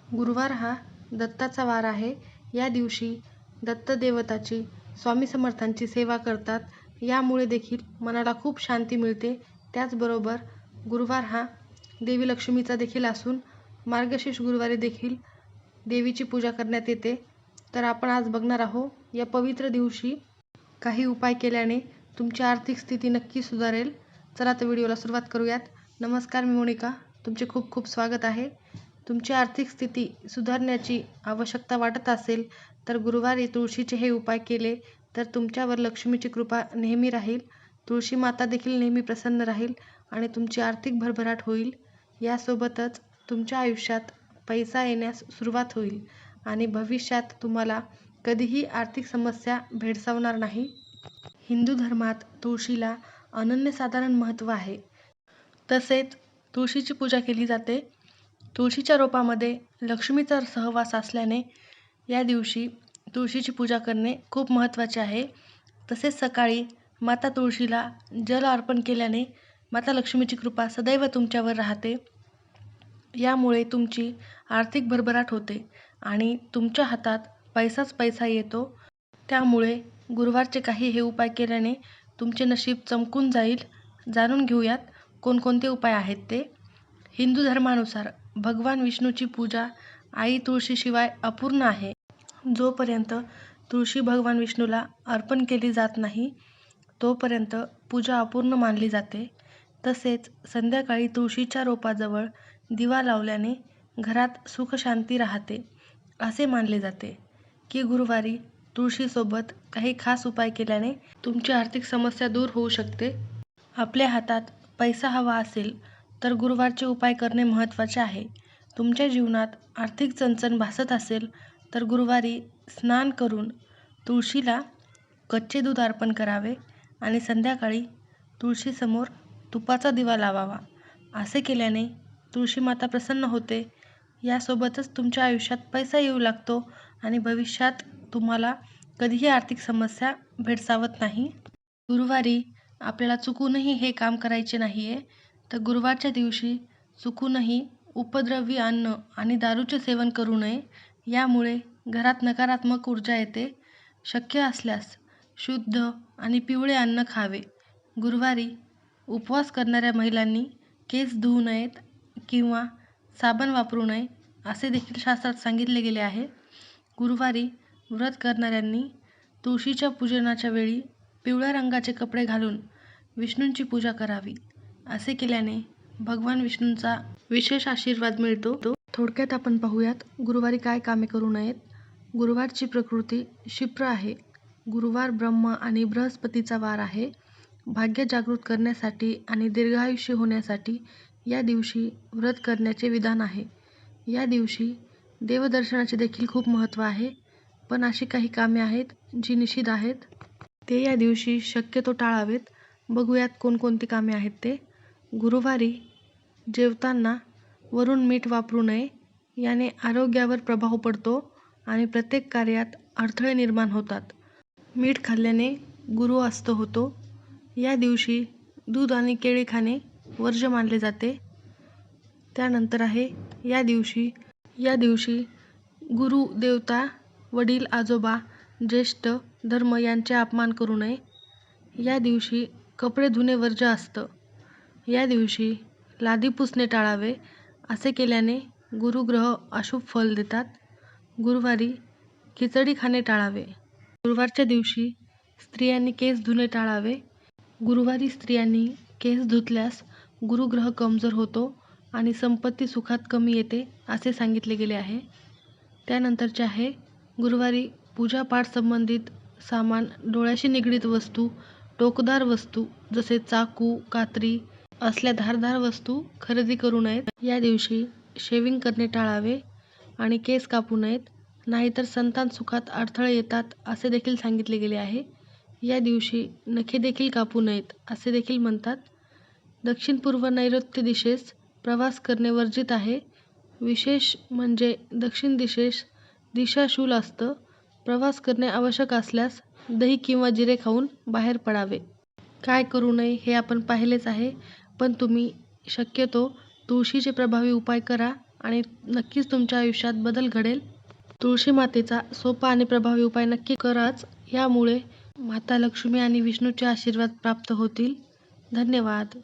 गुरुवार हा दत्ताचा वार आहे. या दिवशी दत्तदेवताची, स्वामी समर्थांची सेवा करतात. यामुळे देखील मनाला खूप शांती मिळते. त्याचबरोबर गुरुवार हा देवी लक्ष्मीचा देखील असून मार्गशीर्ष गुरुवारी देखील देवीची पूजा करण्यात येते. तर आपण आज बघणार आहोत या पवित्र दिवशी काही उपाय केल्याने तुमची आर्थिक स्थिती नक्की सुधारेल. चला तर व्हिडिओला सुरुवात करूयात. नमस्कार, मी मोनिका. तुमचे खूप खूप स्वागत आहे. तुमची आर्थिक स्थिती सुधारण्याची आवश्यकता वाटत असेल तर गुरुवारी तुळशीचे हे उपाय केले तर तुमच्यावर लक्ष्मीची कृपा नेहमी राहील. तुळशी माता देखील नेहमी प्रसन्न राहील आणि तुमची आर्थिक भरभराट होईल. यासोबतच तुमच्या आयुष्यात पैसा येण्यास सुरुवात होईल आणि भविष्यात तुम्हाला कधीही आर्थिक समस्या भेडसावणार नाही. हिंदू धर्मात तुळशीला अनन्यसाधारण महत्त्व आहे. तसेच तुळशीची पूजा केली जाते. तुळशीच्या रोपामध्ये लक्ष्मीचा सहवास असल्याने या दिवशी तुळशीची पूजा करणे खूप महत्त्वाचे आहे. तसेच सकाळी माता तुळशीला जल अर्पण केल्याने माता लक्ष्मीची कृपा सदैव तुमच्यावर राहते. यामुळे तुमची आर्थिक भरभराट होते आणि तुमच्या हातात पैसाच पैसा येतो. त्यामुळे गुरुवारचे काही हे उपाय केल्याने तुमचे नशीब चमकून जाईल. जाणून घेऊयात कोणकोणते उपाय आहेत ते. हिंदू धर्मानुसार भगवान विष्णूची पूजा आई तुळशीशिवाय अपूर्ण आहे. जोपर्यंत तुळशी भगवान विष्णूला अर्पण केली जात नाही तोपर्यंत पूजा अपूर्ण मानली जाते. तसेच संध्याकाळी तुळशीच्या रोपाजवळ दिवा लावल्याने घरात सुखशांती राहते असे मानले जाते की गुरुवारी तुळशीसोबत काही खास उपाय केल्याने तुमची आर्थिक समस्या दूर होऊ शकते. आपल्या हातात पैसा हवा असेल तर गुरुवारचे उपाय करणे महत्त्वाचे आहे. तुमच्या जीवनात आर्थिक चणचण भासत असेल तर गुरुवारी स्नान करून तुळशीला कच्चे दूध अर्पण करावे आणि संध्याकाळी तुळशीसमोर तुपाचा दिवा लावावा. असे केल्याने तुळशी माता प्रसन्न होते. यासोबतच तुमच्या आयुष्यात पैसा येऊ लागतो आणि भविष्यात तुम्हाला कधीही आर्थिक समस्या भेडसावत नाही. गुरुवारी आपल्याला चुकूनही हे काम करायचे नाही आहे. तर गुरुवारच्या दिवशी चुकूनही उपद्रवी अन्न आणि दारूचे सेवन करू नये. यामुळे घरात नकारात्मक ऊर्जा येते. शक्य असल्यास शुद्ध आणि पिवळे अन्न खावे. गुरुवारी उपवास करणाऱ्या महिलांनी केस धुवू नयेत किंवा साबण वापरू नये असे देखील शास्त्रात सांगितले गेले आहे. गुरुवारी व्रत करणाऱ्यांनी तुळशीच्या पूजनाच्या वेळी पिवळ्या रंगाचे कपडे घालून विष्णूंची पूजा करावी. असे केल्याने भगवान विष्णूंचा विशेष आशीर्वाद मिळतो. थोडक्यात आपण पाहूयात गुरुवारी काय कामे करू नयेत. गुरुवारची प्रकृती क्षिप्र आहे. गुरुवार ब्रह्म आणि बृहस्पतीचा वार आहे. भाग्य जागृत करण्यासाठी आणि दीर्घायुष्य होण्यासाठी या दिवशी व्रत करण्याचे विधान आहे. या दिवशी देवदर्शनाचे देखील खूप महत्त्व आहे. पण अशी काही कामे आहेत जी निषिद्ध आहेत. ते या दिवशी शक्यतो टाळावेत. बघूयात कोणकोणती कामे आहेत ते. गुरुवारी जेवताना वरून मीठ वापरू नये. याने आरोग्यावर प्रभाव पडतो आणि प्रत्येक कार्यात अडथळे निर्माण होतात. मीठ खाल्ल्याने गुरु अस्त होतो. या दिवशी दूध आणि केळी खाणे वर्ज्य मानले जाते. त्यानंतर आहे या दिवशी गुरु, देवता, वडील, आजोबा, ज्येष्ठ धर्म यांचे अपमान करू नये. या दिवशी कपडे धुणे वर्ज्य असतं. या दिवशी लादी पुसणे टाळावे. असे केल्याने गुरुग्रह अशुभ फल देतात. गुरुवारी खिचडी खाणे टाळावे. गुरुवारच्या दिवशी स्त्रियांनी केस धुणे टाळावे. गुरुवारी स्त्रियांनी केस धुतल्यास गुरुग्रह कमजोर होतो आणि संपत्ती सुखात कमी येते असे सांगितले गेले आहे. त्यानंतरचे आहे गुरुवारी पूजापाठ संबंधित सामान, डोळ्याशी निगडीत वस्तू, टोकदार वस्तू जसे चाकू, कात्री असल्या धारदार वस्तू खरेदी करू नयेत. या दिवशी शेविंग करणे टाळावे आणि केस कापू नयेत, नाहीतर संतान सुखात अडथळे येतात असे देखील सांगितले गेले आहे. या दिवशी नखे देखील कापू नयेत असे देखील म्हणतात. दक्षिण पूर्व नैऋत्य दिशेस प्रवास करणे वर्जित आहे. विशेष म्हणजे दक्षिण दिशेस दिशाशूल असतं. प्रवास करणे आवश्यक असल्यास दही किंवा जिरे खाऊन बाहेर पडावे. काय करू नये हे आपण पाहिलेच आहे. पण तुम्ही शक्यतो तुळशीचे प्रभावी उपाय करा आणि नक्कीच तुमच्या आयुष्यात बदल घडेल. तुळशी मातेचा सोपा आणि प्रभावी उपाय नक्की कराच. यामुळे माता लक्ष्मी आणि विष्णूचे आशीर्वाद प्राप्त होतील. धन्यवाद.